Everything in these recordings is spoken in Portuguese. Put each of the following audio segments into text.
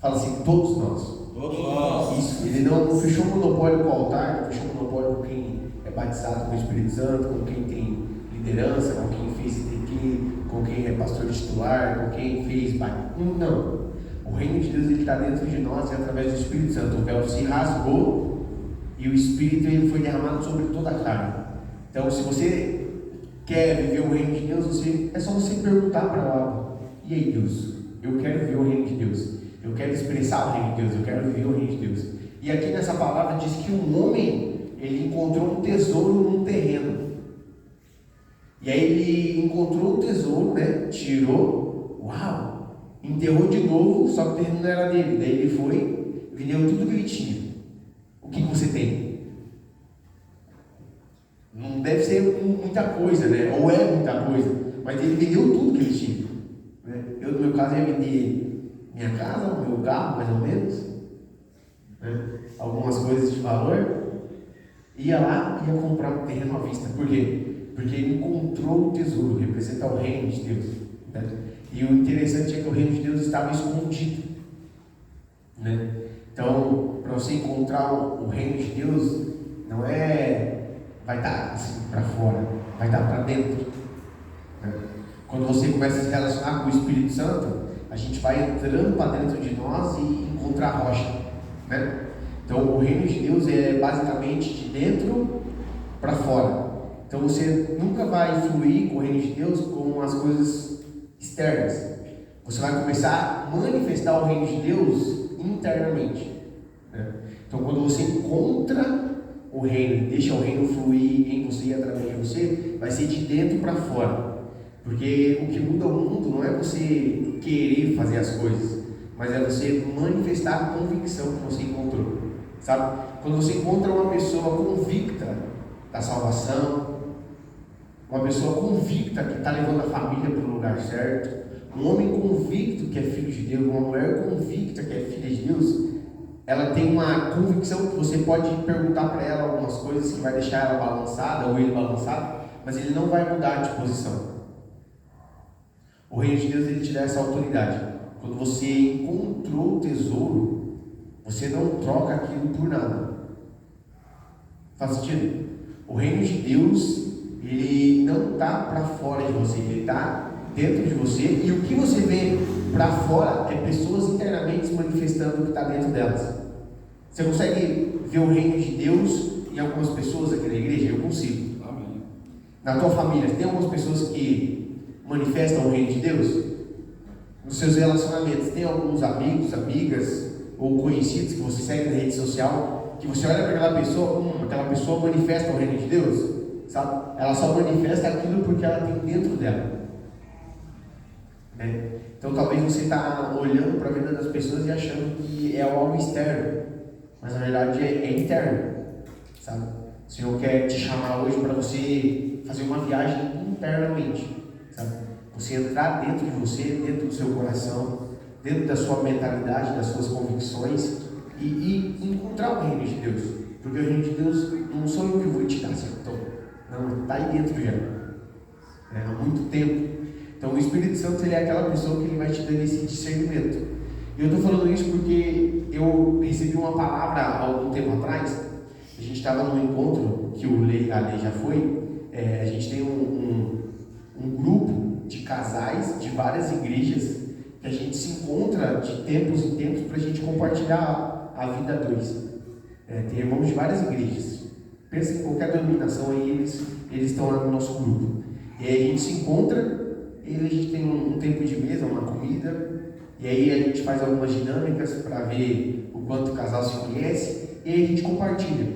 Fala assim, todos nós. Todos nós. Isso, ele não fechou monopólio com o altar, não fechou monopólio com quem é batizado com o Espírito Santo, com quem tem liderança, com quem fez ITQ, com quem é pastor titular, com quem fez batismo. Não. O reino de Deus está dentro de nós e através do Espírito Santo. O véu se rasgou e o Espírito ele foi derramado sobre toda a carne. Então, se você quer viver o reino de Deus, é só você perguntar para ela: e aí, Deus? Eu quero viver o reino de Deus. Eu quero expressar o reino de Deus. Eu quero viver o reino de Deus. E aqui nessa palavra diz que um homem ele encontrou um tesouro num terreno. E aí ele encontrou o tesouro, né? Tirou, uau! Enterrou de novo, só que o terreno não era dele. Daí ele foi, vendeu tudo que ele tinha. O que você tem? Não deve ser muita coisa, né? Ou é muita coisa, mas ele vendeu tudo que ele tinha, né? Eu, no meu caso, ia vender minha casa, o meu carro, mais ou menos, né? Algumas coisas de valor. Ia lá e ia comprar um terreno à vista. Por quê? Porque ele encontrou o tesouro, representa o reino de Deus, né? E o interessante é que o reino de Deus estava escondido, né? Então, para você encontrar o reino de Deus, não vai estar assim para fora, vai estar para dentro, né? Quando você começa a se relacionar com o Espírito Santo, a gente vai entrando para dentro de nós e encontrar a rocha, né? Então, o reino de Deus é basicamente de dentro para fora. Então, você nunca vai fluir com o reino de Deus com as coisas externas. Você vai começar a manifestar o reino de Deus internamente, né? Então, quando você encontra o reino, deixa o reino fluir em você e através de você, vai ser de dentro para fora. Porque o que muda o mundo não é você querer fazer as coisas, mas é você manifestar a convicção que você encontrou, sabe? Quando você encontra uma pessoa convicta da salvação, uma pessoa convicta que está levando a família para o lugar certo, um homem convicto que é filho de Deus, uma mulher convicta que é filha de Deus, ela tem uma convicção que você pode perguntar para ela algumas coisas que vai deixar ela balançada ou ele balançado, mas ele não vai mudar de posição. O reino de Deus ele te dá essa autoridade. Quando você encontrou o tesouro, você não troca aquilo por nada. Faz sentido? O reino de Deus ele não está para fora de você, ele está dentro de você, e o que você vê para fora é pessoas internamente se manifestando o que está dentro delas. Você consegue ver o reino de Deus em algumas pessoas aqui na igreja? Eu consigo. Amém. Na tua família, tem algumas pessoas que manifestam o reino de Deus? Nos seus relacionamentos, tem alguns amigos, amigas ou conhecidos que você segue na rede social, que você olha para aquela pessoa manifesta o reino de Deus, sabe? Ela só manifesta aquilo porque ela tem dentro dela, né? Então talvez você está olhando para a vida das pessoas e achando que é algo externo, mas na verdade é interno, sabe? O Senhor quer te chamar hoje para você fazer uma viagem internamente, sabe? Você entrar dentro de você, dentro do seu coração, dentro da sua mentalidade, das suas convicções e encontrar o reino de Deus, porque o reino de Deus não sou eu que vou te dar, não, está aí dentro já, há muito tempo. Então o Espírito Santo ele é aquela pessoa que ele vai te dar esse discernimento. E eu estou falando isso porque eu recebi uma palavra há algum tempo atrás. A gente estava num encontro que a Lei já foi. A gente tem um grupo de casais de várias igrejas que a gente se encontra de tempos em tempos para a gente compartilhar a vida a dois. Tem irmãos de várias igrejas. Pensa em qualquer denominação aí, eles estão lá no nosso grupo. E aí a gente se encontra. E a gente tem um tempo de mesa, uma comida, e aí a gente faz algumas dinâmicas para ver o quanto o casal se conhece, e aí a gente compartilha.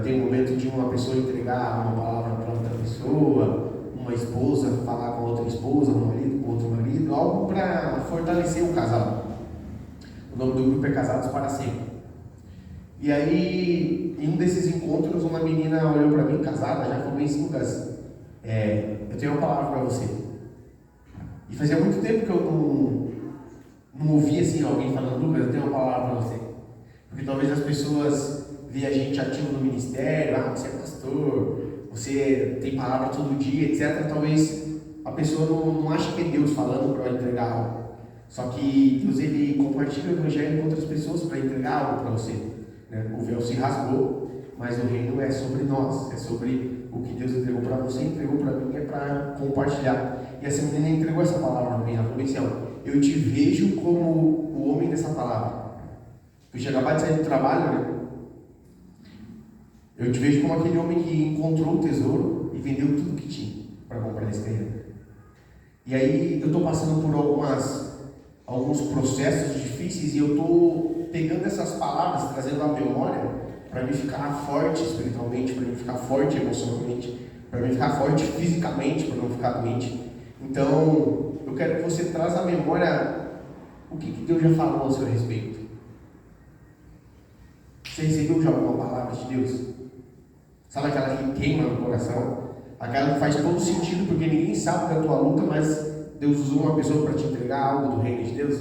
Tem um momento de uma pessoa entregar uma palavra para outra pessoa, uma esposa falar com outra esposa, um marido com outro marido, algo para fortalecer o casal. O nome do grupo é Casados para Sempre. E aí, em um desses encontros, uma menina olhou para mim, casada, já falou assim: Lucas, eu tenho uma palavra para você. E fazia muito tempo que eu não ouvia assim alguém falando: Lucas, eu tenho uma palavra para você. Porque talvez as pessoas veem a gente ativo no ministério, você é pastor, você tem palavra todo dia, etc. Talvez a pessoa não ache que é Deus falando para ela entregar algo. Só que Deus, ele compartilha o evangelho com outras pessoas para entregar algo para você, né? O véu se rasgou, mas o reino é sobre nós, é sobre o que Deus entregou para você, entregou para mim, é para compartilhar. E essa menina entregou essa palavra para mim, ela falou assim, ó, eu te vejo como o homem dessa palavra. Eu tinha acabado de sair do trabalho, né? Eu te vejo como aquele homem que encontrou o tesouro e vendeu tudo que tinha para comprar esse terreno. E aí eu estou passando por alguns processos difíceis e eu estou pegando essas palavras, trazendo à memória para me ficar forte espiritualmente, para me ficar forte emocionalmente, para me ficar forte fisicamente, para não ficar doente. Então, eu quero que você traga à memória o que Deus já falou a seu respeito. Você recebeu já alguma palavra de Deus? Sabe aquela que queima no coração? Aquela que faz todo sentido porque ninguém sabe da tua luta, mas Deus usou uma pessoa para te entregar algo do reino de Deus?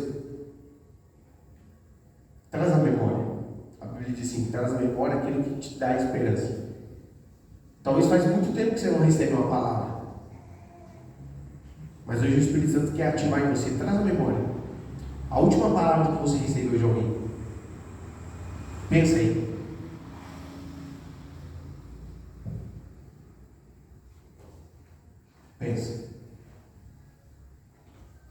Traz a memória. A Bíblia diz assim, traz a memória aquilo que te dá esperança. Talvez faz muito tempo que você não recebe uma palavra, mas hoje o Espírito Santo quer ativar em você. Traz a memória. A última palavra que você recebeu de alguém. Pensa aí. Pensa.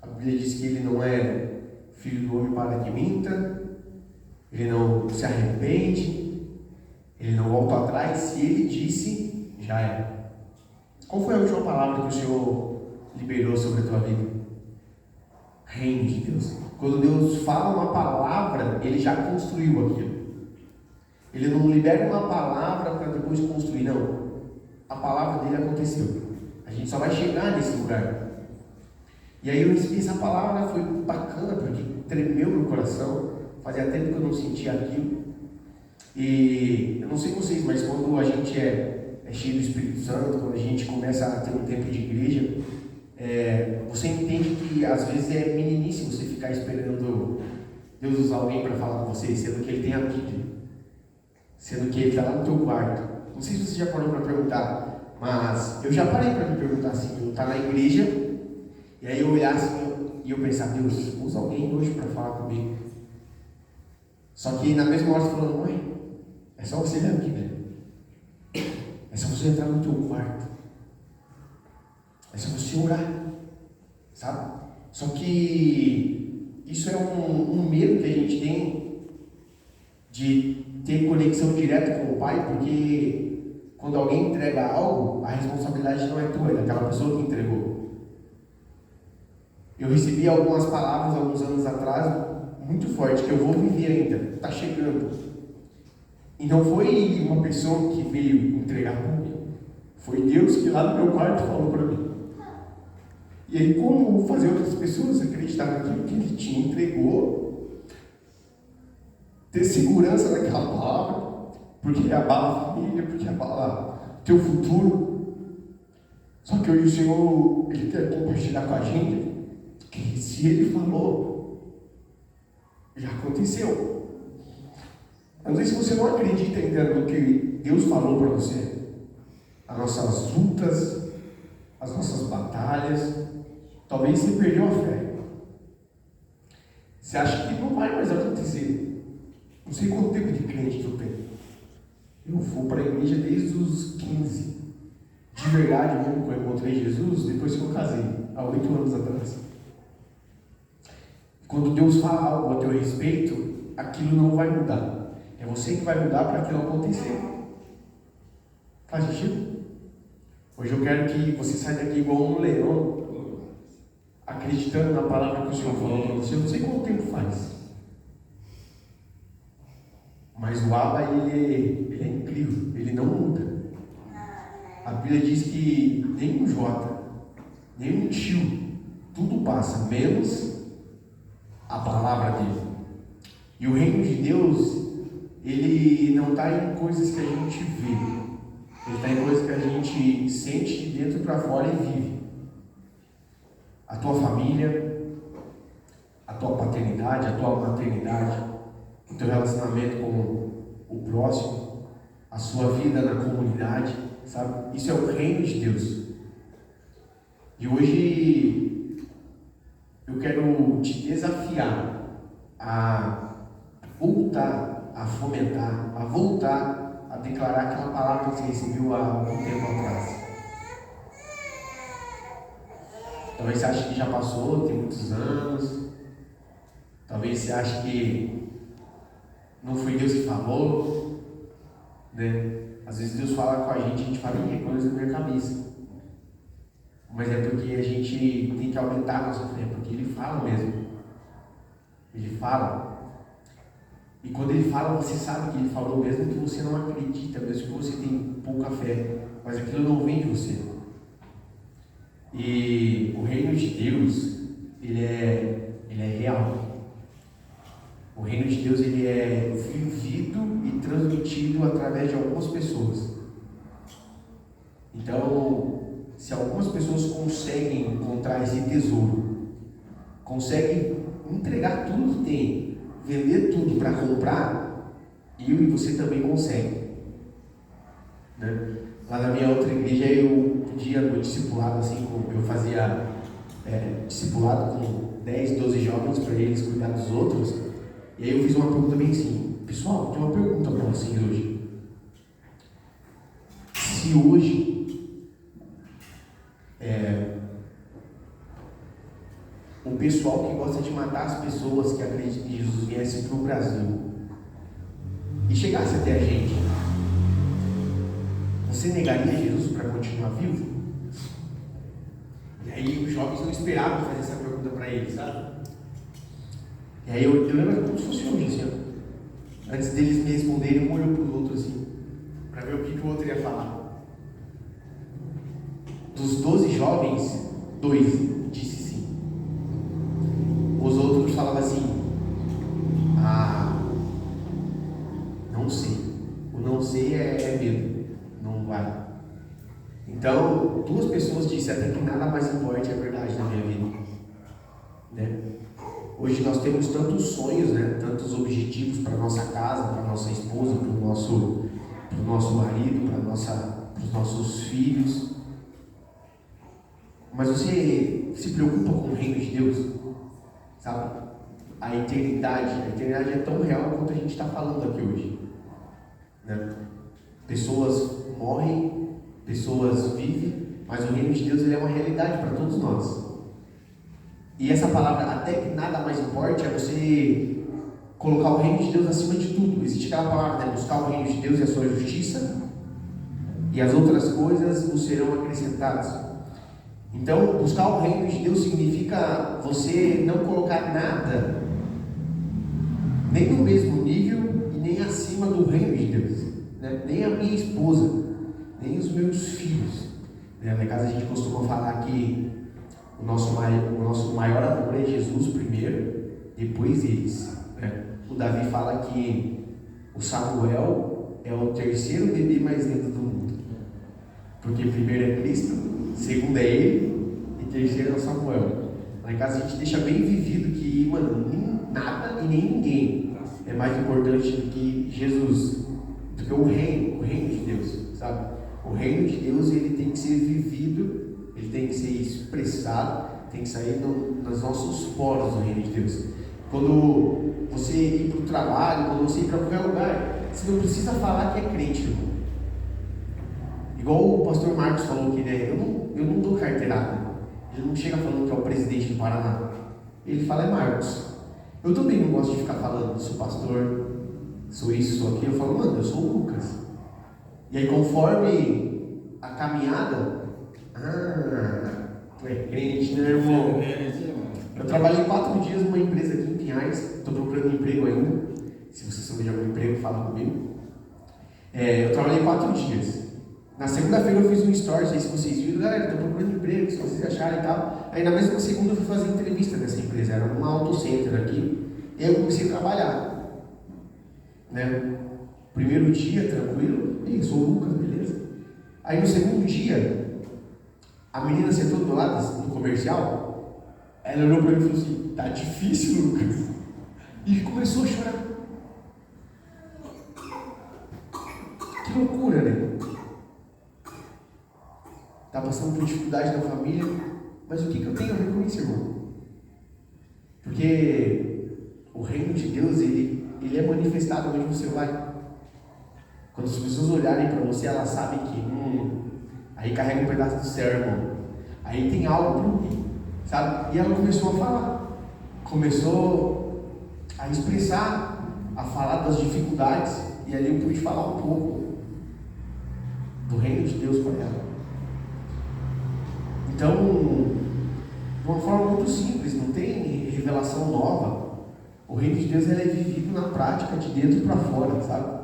A Bíblia diz que ele não é filho do homem para que minta, ele não se arrepende, ele não volta atrás. Se ele disse, já é. Qual foi a última palavra que o Senhor liberou sobre a tua vida? Reino de Deus. Quando Deus fala uma palavra, ele já construiu aquilo. Ele não libera uma palavra para depois construir, não. A palavra dele aconteceu. A gente só vai chegar nesse lugar. E aí eu recebi essa palavra, foi bacana, porque tremeu meu coração. Fazia tempo que eu não sentia aquilo. E eu não sei vocês, mas quando a gente é cheio do Espírito Santo, quando a gente começa a ter um tempo de igreja, você entende que às vezes é meninice você ficar esperando Deus usar alguém para falar com você, sendo que Ele tem a Bíblia, sendo que Ele está lá no teu quarto. Não sei se você já parou para perguntar, mas eu já parei para me perguntar assim, eu estar na igreja, e aí eu olhar assim, e eu pensar, Deus, usa alguém hoje para falar comigo. Só que na mesma hora você falou, mãe, é só você ler a Bíblia, é só você entrar no teu quarto, é só você orar, sabe? Só que isso é um medo que a gente tem de ter conexão direta com o Pai, porque quando alguém entrega algo, a responsabilidade não é tua, é daquela pessoa que entregou. Eu recebi algumas palavras alguns anos atrás, muito forte, que eu vou viver ainda, está chegando. E não foi uma pessoa que veio entregar para mim, foi Deus que lá no meu quarto falou para mim. E aí, como fazer outras pessoas acreditarem naquilo que Ele te entregou, ter segurança naquela palavra, porque abala a família, porque abala teu futuro. Só que hoje o Senhor, Ele quer compartilhar com a gente que se Ele falou, já aconteceu. Eu não sei se você não acredita ainda no que Deus falou para você. As nossas lutas, as nossas batalhas, talvez você perdeu a fé. Você acha que não vai mais acontecer. Não sei quanto tempo de crente que eu tenho. Eu vou para a igreja desde os 15. De verdade mesmo, quando eu encontrei Jesus, depois que eu casei, há 8 anos atrás. Quando Deus fala algo a teu respeito, aquilo não vai mudar. É você que vai mudar para aquilo acontecer. Faz sentido? Hoje eu quero que você saia daqui igual um leão, acreditando na palavra que o Senhor falou para você. Eu não sei quanto tempo faz, mas o Abba, ele é incrível, ele não muda. A Bíblia diz que nem um Jota, nem um tio, tudo passa, menos a palavra dele. E o reino de Deus, ele não está em coisas que a gente vê, ele está em coisas que a gente sente de dentro para fora e vive. A tua família, a tua paternidade, a tua maternidade, o teu relacionamento com o próximo, a sua vida na comunidade, sabe? Isso é o reino de Deus. E hoje eu quero te desafiar a voltar a fomentar, a voltar a declarar aquela palavra que você recebeu há algum tempo atrás. Talvez você ache que já passou, tem muitos anos. Talvez você ache que não foi Deus que falou, né? Às vezes Deus fala com a gente fala, é coisa da minha cabeça. Mas é porque a gente tem que aumentar a nossa fé, porque Ele fala mesmo. Ele fala. E quando Ele fala, você sabe que Ele falou, mesmo que você não acredita, mesmo que você tenha pouca fé. Mas aquilo não vem de você. E o reino de Deus, ele é real. O reino de Deus, ele é vivido e transmitido através de algumas pessoas. Então, se algumas pessoas conseguem encontrar esse tesouro, conseguem entregar tudo que tem, vender tudo para comprar, eu e você também consegue, né? Lá na minha outra igreja eu podia no discipulado, assim, eu fazia discipulado com 10, 12 jovens para eles cuidar dos outros. E aí eu fiz uma pergunta bem assim: pessoal, eu tenho uma pergunta para vocês hoje. Se hoje o pessoal que gosta de matar as pessoas que acreditam que Jesus viesse para o Brasil e chegasse até a gente, você negaria Jesus para continuar vivo? E aí os jovens não esperavam fazer essa pergunta para eles, sabe? E aí eu lembro como se fosse hoje, assim, ó. Antes deles me responderem, um olhou para o outro assim, para ver o que o outro ia falar. Dos 12 jovens, 2 disse sim. Os outros falavam assim: não sei. O não sei é medo, não vai. Então, 2 pessoas disseram até que nada mais importa, é verdade na minha vida, né? Hoje nós temos tantos sonhos, né? Tantos objetivos para nossa casa, para nossa esposa, para o nosso marido, para os nossos filhos. Mas você se preocupa com o reino de Deus? Sabe? A eternidade é tão real quanto a gente está falando aqui hoje, né? Pessoas morrem, pessoas vivem, mas o reino de Deus ele é uma realidade para todos nós. E essa palavra, até que nada mais importe, é você colocar o reino de Deus acima de tudo. Existe aquela palavra, né? Buscar o reino de Deus e a sua justiça, e as outras coisas vos serão acrescentadas. Então, buscar o reino de Deus significa você não colocar nada, nem no mesmo nível e nem acima do reino de Deus, né? Nem a minha esposa, nem os meus filhos. Na minha casa a gente costuma falar que o nosso maior amor é Jesus primeiro, depois eles, né? O Davi fala que o Samuel é o 3º bebê mais lindo do mundo, porque primeiro é Cristo, segundo é ele e terceiro é o Samuel. Lá em casa a gente deixa bem vivido que, mano, nada e nem ninguém é mais importante do que Jesus, do que o reino de Deus, sabe? O reino de Deus ele tem que ser vivido, ele tem que ser expressado, tem que sair nos nossos poros do reino de Deus. Quando você ir para o trabalho, quando você ir para qualquer lugar, você não precisa falar que é crente, irmão. Igual o pastor Marcos falou que, né, eu não dou carteirada. Ele não chega falando que é o presidente do Paraná. Ele fala, é Marcos. Eu também não gosto de ficar falando, sou pastor, sou isso, sou aquilo. Eu falo, mano, eu sou o Lucas. E aí, conforme a caminhada, tu é crente, né, irmão? Eu trabalhei 4 dias numa empresa aqui em Pinhais, estou procurando emprego ainda. Se você souber de algum emprego, fala comigo. Eu trabalhei 4 dias. Na segunda-feira eu fiz um story, não sei se vocês viram, galera, estou procurando emprego, se vocês acharem e tal. Aí na mesma segunda eu fui fazer entrevista nessa empresa, era um auto center aqui, e aí eu comecei a trabalhar, né? Primeiro dia, tranquilo, e sou o Lucas, beleza. Aí no segundo dia, a menina sentou do meu lado, no comercial, ela olhou para mim e falou assim, tá difícil, Lucas. E começou a chorar. Que loucura, né? Tá passando por dificuldade na família, mas o que eu tenho a ver com isso, irmão? Porque o reino de Deus, ele é manifestado onde você vai. Quando as pessoas olharem para você, elas sabem que aí carrega um pedaço do céu, irmão. Aí tem algo para mim, sabe? E ela começou a falar, começou a expressar, a falar das dificuldades. E ali eu pude falar um pouco do reino de Deus para ela. Então, de uma forma muito simples, não tem revelação nova. O reino de Deus ele é vivido na prática, de dentro para fora, sabe?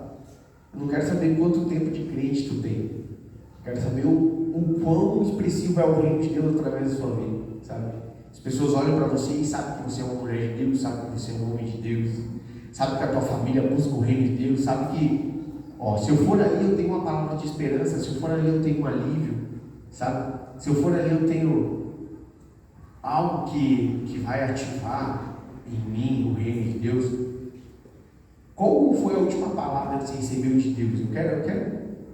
Eu não quero saber quanto tempo de crente tu tem. Eu quero saber o quão expressivo é o reino de Deus através da sua vida, sabe? As pessoas olham para você e sabem que você é uma mulher de Deus, sabem que você é um homem de Deus, sabem que a tua família busca o reino de Deus, sabem que, se eu for ali eu tenho uma palavra de esperança, se eu for ali eu tenho um alívio, sabe? Se eu for ali eu tenho algo que vai ativar em mim o reino de Deus. Qual foi a última palavra que você recebeu de Deus? Eu quero.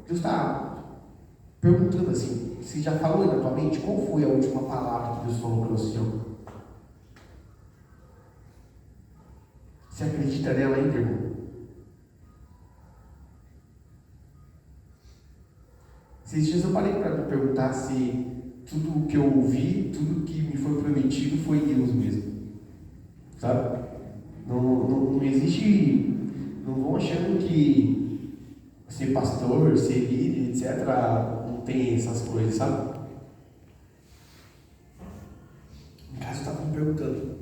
Deus está perguntando assim: você já falou aí na tua mente? Qual foi a última palavra que Deus falou para você? Você acredita nela ainda, irmão? Esses dias eu parei para me perguntar se tudo o que eu ouvi, tudo que me foi prometido foi Deus mesmo. Sabe? Não existe. Não vão achando que ser pastor, ser líder, etc., não tem essas coisas, sabe? Em casa eu estava me perguntando: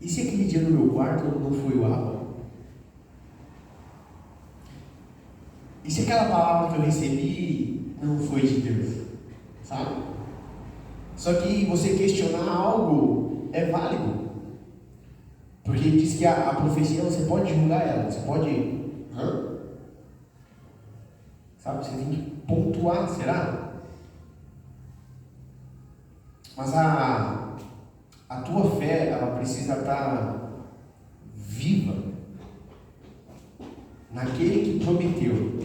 e se aquele dia no meu quarto não foi o Abba? E se aquela palavra que eu recebi não foi de Deus? Sabe? Só que você questionar algo é válido. Porque diz que a profecia você pode julgar ela, você pode. Sabe, você tem que pontuar, será? Mas a tua fé, ela precisa estar viva naquele que prometeu.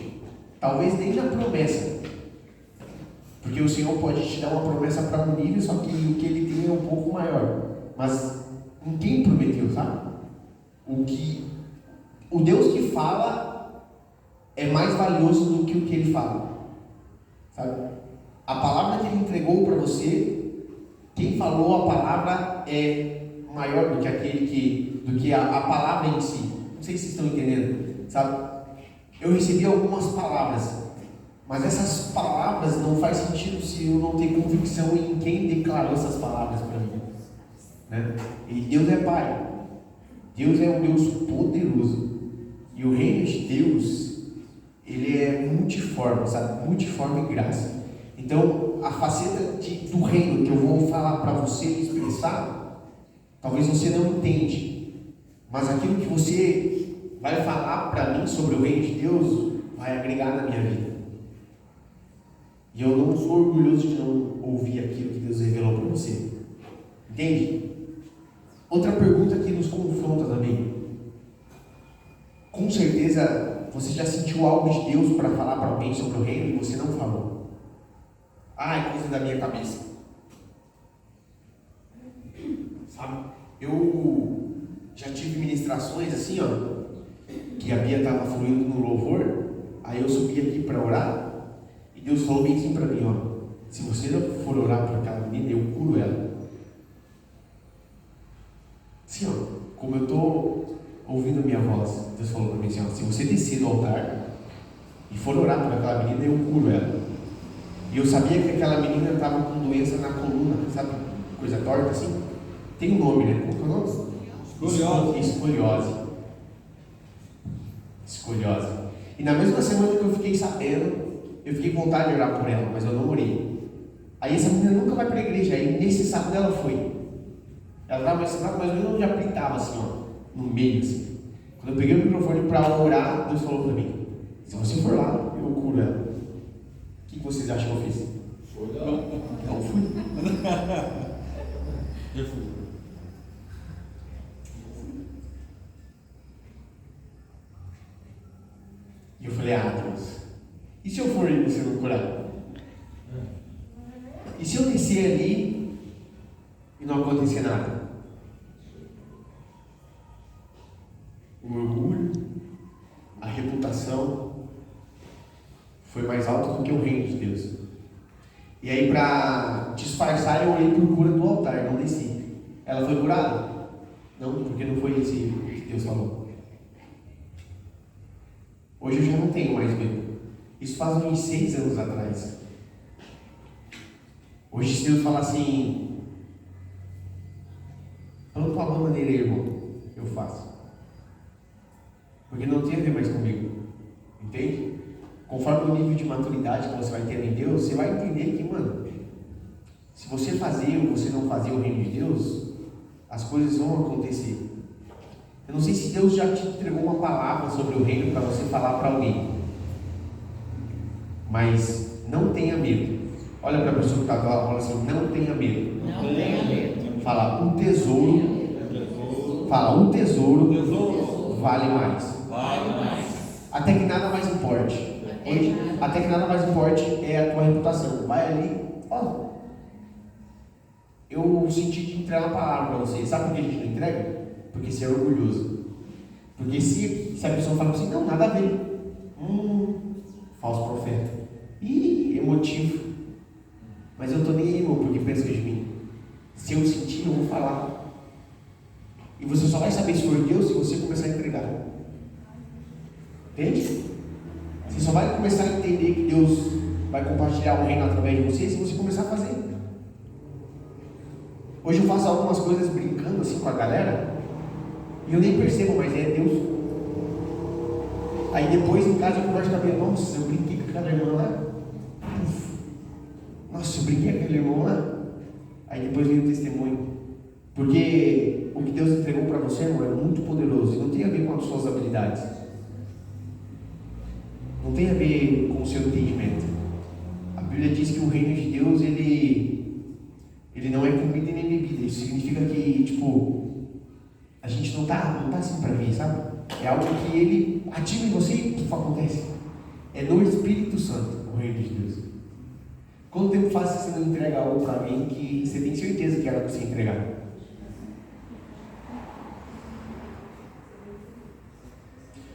Talvez nem na promessa. Porque o Senhor pode te dar uma promessa para um nível, só que o que Ele tem é um pouco maior. Mas em quem prometeu, sabe? O Deus que fala é mais valioso do que o que Ele fala, sabe? A palavra que Ele entregou para você, quem falou a palavra é maior do que a palavra em si. Não sei se vocês estão entendendo, sabe? Eu recebi algumas palavras, mas essas palavras não faz sentido se eu não ter convicção em quem declarou essas palavras para mim, né? E Deus é Pai. Deus é um Deus poderoso. E o reino de Deus, ele é multiforme, sabe? Multiforme em graça. Então, a faceta do reino que eu vou falar para você expressar, talvez você não entende. Mas aquilo que você vai falar para mim sobre o reino de Deus, vai agregar na minha vida. E eu não sou orgulhoso de não ouvir aquilo que Deus revelou para você. Entende? Outra pergunta que nos confronta também. Com certeza você já sentiu algo de Deus para falar para alguém sobre o reino e você não falou. É coisa da minha cabeça. Sabe? Eu já tive ministrações assim, que a Bia estava fluindo no louvor, aí eu subi aqui para orar, e Deus falou bem assim para mim, se você não for orar para aquela menina, eu curo ela. Assim, como eu estou ouvindo a minha voz, Deus falou para mim assim, se você descer do altar e for orar por aquela menina, eu curo ela. E eu sabia que aquela menina estava com doença na coluna, sabe? Coisa torta assim. Tem um nome, né? Qual é o nome? Escoliose. E na mesma semana que eu fiquei sabendo, eu fiquei com vontade de orar por ela, mas eu não orei. Aí essa menina nunca vai para a igreja, aí nesse sábado ela foi. Ela estava mais ou menos onde apitava assim, no meio assim. Quando eu peguei o microfone para orar, Deus falou para mim, se você for lá, eu curo ela. O que vocês acham que eu fiz? Não fui. Eu fui. E eu falei, Deus, e se eu for e você não curar? E se eu descer ali e não acontecer nada? o orgulho, a reputação foi mais alto do que o reino de Deus. E aí, para disfarçar, eu orei por cura do altar, não desci. Ela foi curada? Não, porque não foi isso que Deus falou. Hoje eu já não tenho mais medo. Isso faz uns 6 anos atrás. Hoje, se Deus falar assim, falando com a maneira, irmão, eu faço. Porque não tem a ver mais comigo. Entende? Conforme o nível de maturidade que você vai ter em Deus, você vai entender que, mano, se você fazer ou você não fazer o reino de Deus, as coisas vão acontecer. Eu não sei se Deus já te entregou uma palavra sobre o reino para você falar para alguém. Mas não tenha medo. Olha para a pessoa que está lá, fala assim, não tenha medo. Não tenha medo. Fala, um tesouro. Fala, um tesouro vale mais. Vale mais. Até que nada mais importe. Hoje, até que nada mais importe é a tua reputação. Vai ali, ó. Eu senti de entregar uma palavra para você. Sabe por que a gente não entrega? Porque você é orgulhoso. Porque se a pessoa fala assim, não, nada a ver. Falso profeta. Emotivo. Mas eu tô nem aí, irmão, porque pensa de mim. Se eu sentir, eu vou falar. E você só vai saber se for Deus se você começar a entregar. Entende? Você só vai começar a entender que Deus vai compartilhar o reino através de você se você começar a fazer. Hoje eu faço algumas coisas brincando assim com a galera e eu nem percebo, mas é Deus. Aí depois em casa eu converso com a minha irmã, nossa, eu brinquei com aquela irmã lá. Nossa, eu brinquei com aquele irmão lá. Aí depois vem o testemunho. Porque o que Deus entregou para você, irmão, é muito poderoso e não tem a ver com as suas habilidades. Não tem a ver com o seu entendimento. A Bíblia diz que o reino de Deus, ele não é comida nem bebida. Isso significa que, tipo, a gente não tá assim para ver, sabe? É algo que ele ativa em você e acontece. É no Espírito Santo, o reino de Deus. Quanto tempo faz que você não entrega algo para mim que você tem certeza que era para você entregar?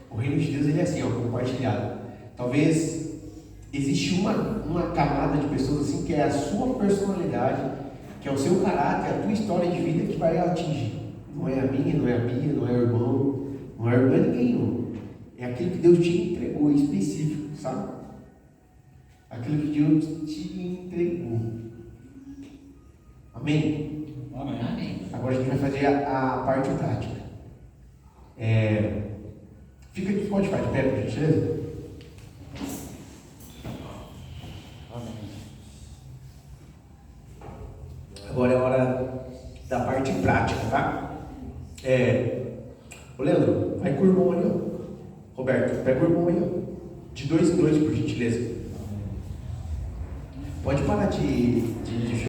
O reino de Deus, ele é assim, ó, compartilhado. Talvez existe uma camada de pessoas assim que é a sua personalidade, que é o seu caráter, a tua história de vida que vai atingir. Não é a minha, não é a Bia, não é o irmão, não é a irmã de ninguém, não. É aquilo que Deus te entregou específico, sabe? Aquilo que Deus te entregou. Amém? Amém. Agora a gente vai fazer a parte prática. Fica aqui no Spotify de pé, por gentileza. Agora é a hora da parte prática, tá? Ô Leandro, vai com o irmão ali, ó. Roberto, pega o irmão aí, ó. De 2 em 2, por gentileza. Pode parar de